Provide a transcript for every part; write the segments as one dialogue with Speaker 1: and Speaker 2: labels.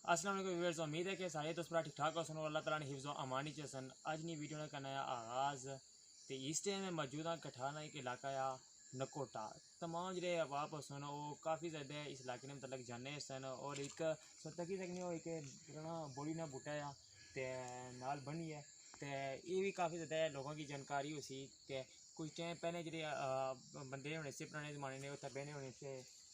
Speaker 1: अस्सलाम वालेकुम व्यूअर्स, उम्मीद है कि सारे दोस्त भरा ठीक ठाक हो सन और अल्लाह ताला ने हिफ्ज़ व अमानी च सन। अज नी वीडियो का नया आगाज़ तो इस टाइम में मौजूद हाँ कठाना एक इलाका या नकोटा। तमाम जो अहबाब सन वो काफ़ी ज़्यादा इस इलाके ने मतलब जाने सन और एक तकी सकने हो एक पुराना बोली ना बूटा आ ते नाल बनी है तो ये भी काफ़ी ज़्यादा लोगों की जानकारी उसी ते कुछ टाइम पहले जो बंदे होने से पुराने ज़माने में उत्थे बहने होने से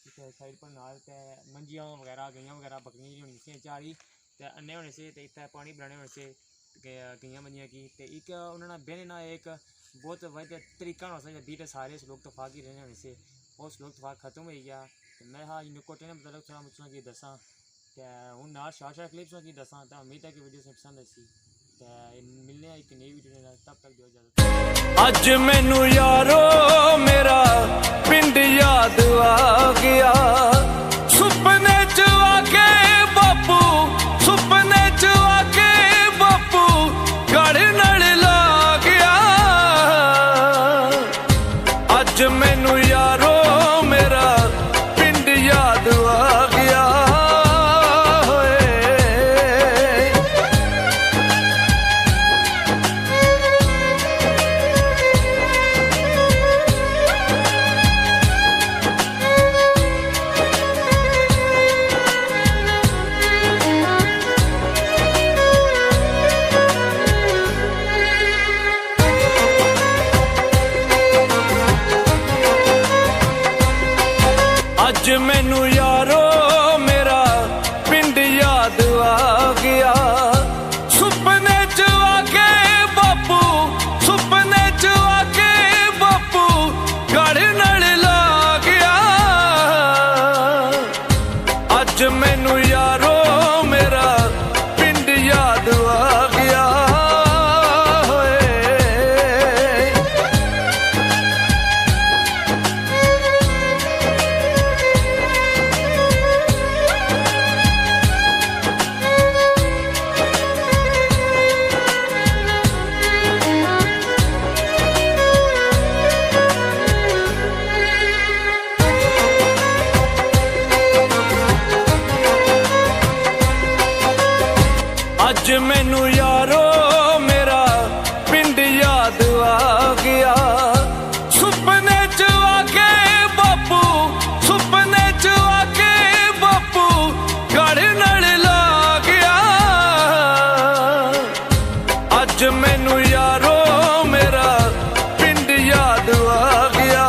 Speaker 1: साइड पर नाल ते मंजियाँ वगैरह गैया वगैरह बकरियाँ होनी से चारी ते अन्ने होने से ते इतना पानी बनाने होने से गैया मंजियाँ की ते एक उन्होंने बहने ना एक बहुत वजह तरीका होना चाहिए बीते सारे सलूक तफाक ही रहने होने से वो सलूक तफाक खत्म हो गया। तो मैं हाँ नकोटे ने मतलब थोड़ा मुझसे की दसा तो हूँ ना शार्ट क्लिप्स की दसा तो उम्मीद है कि वीडियो से पसंद आसी तो मिलने एक नई वीडियो तब तक जो इजाजत।
Speaker 2: अज मैनू यारो मेरा पिंड याद आ गया सुपने च आके बापू सुपने च आके बापू गड़ नड़ ला गया। अज मैनू यारो मेरा पिंड याद आ गया। अज मैनू यारो मेरा पिंड याद आ गया सुपने च आके बापू सुपने च आके बापू गड़ नड़ ला गया। अज मैनू यारो मेरा पिंड याद आ गया। अज मैनू यारो मेरा पिंड याद आ गया सुपने च आके बापू सुपने च आके बापू गड़ नड़ ला गया। अज मैनू यारो मेरा पिंड याद आ गया।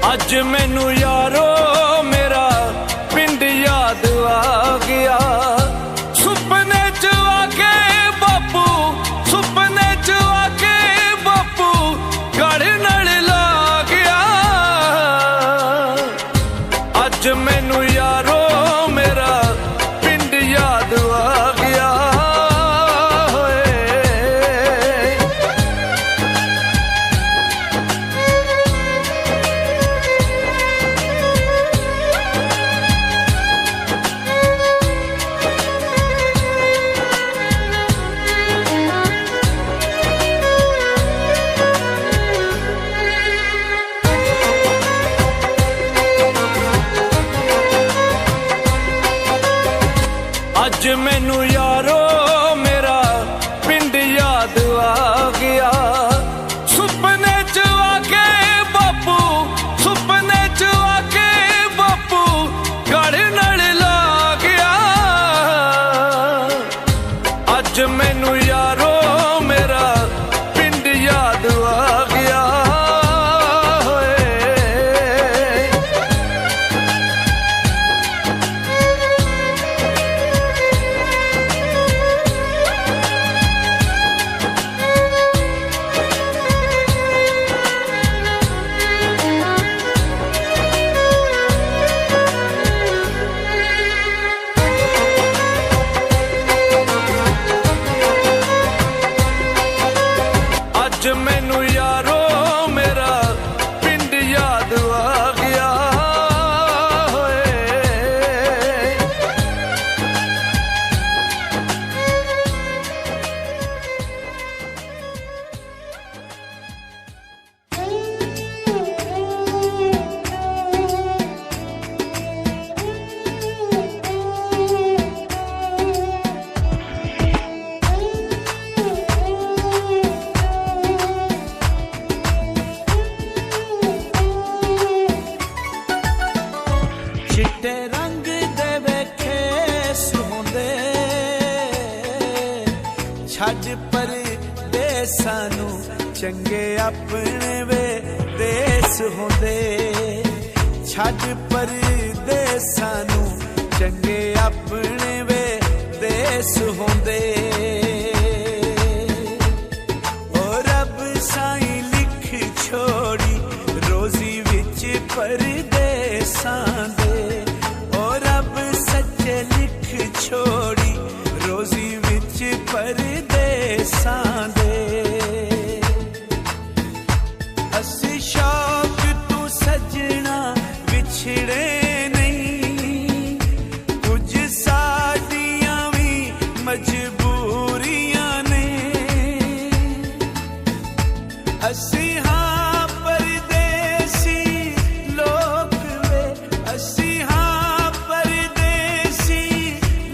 Speaker 2: अज मैनू यारो मेरा पिंड याद आ गया सुपने च आके बापू सुपने च आके बापू गड़ नड़ ला गया। अज मैनू यारो मेरा पिंड याद आ गया। अज मैनू यारो मेरा पिंड याद आ गया सुपने च आके बापू सुपने च आके बापू गड़ नड़ ला गया। अज मैनू यारो मेरा पिंड याद आ गया।
Speaker 3: ਛੱਡ ਪਰਦੇਸਾਂ ਨੂੰ ਚੰਗੇ ਆਪਣੇ ਵੇ ਦੇਸ ਹੁੰਦੇ ਛੱਡ ਪਰਦੇਸਾਂ ਨੂੰ ਚੰਗੇ ਆਪਣੇ ਵੇ ਦੇਸ ਹੁੰਦੇ ਓ ਰੱਬ ਸਾਈਂ ਲਿਖ ਛੋੜੀ ਰੋਜ਼ੀ ਵਿੱਚ ਪਰਦੇਸਾਂ ਦੇ ਓ ਰੱਬ ਸੱਚੇ ਲਿਖ ਛੋੜੀ ਰੋਜ਼ੀ ਵਿੱਚ ਪਰਦੇਸਾਂ ਦੇ ਅਸੀਂ ਸ਼ੌਕ ਤੂੰ ਸਜਣਾ ਵਿਛੜੇ ਨਹੀਂ ਕੁਝ ਸਾਡੀਆਂ ਵੀ ਮਜਬੂਰੀਆਂ ਨੇ ਅਸੀਂ ਹਾਂ ਪਰਦੇਸੀ ਲੋਕ ਵੇ ਅਸੀਂ ਹਾਂ ਪਰਦੇਸੀ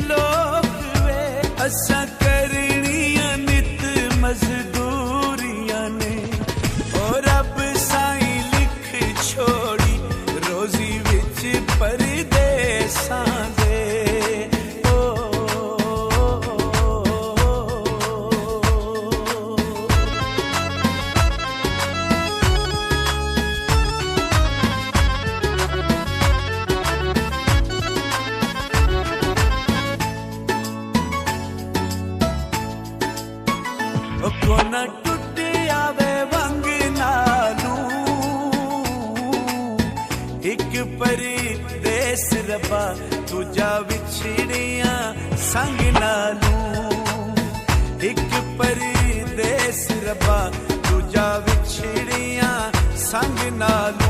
Speaker 3: ਲੋਕ ਵੇ ਅਸਾਂ ਕਰਨੀਆਂ ਨਿਤ ਮਜ਼ਦੂਰੀਆਂ ਨੇ ਓ ਰੱਬ ਸਾਈਂ ਲਿਖ ਛੋੜੀ ਰੋਜ਼ੀ ਵਿੱਚ ਪਰਦੇਸਾਂ ਦੇ ਓ ਕੋਨਾ ਟੁੱਟਿਆ ਵੇ ਵੰਗ ਨਾਲੋਂ ਇੱਕ ਪਰਦੇਸ ਰੱਬਾ ਦੂਜਾ ਵਿਛੜਿਆ ਸੰਗ ਨਾਲੋਂ ਇੱਕ ਪਰਦੇਸ ਰੱਬਾ ਦੂਜਾ ਵਿਛੜਿਆ ਸੰਗ ਨਾਲੋਂ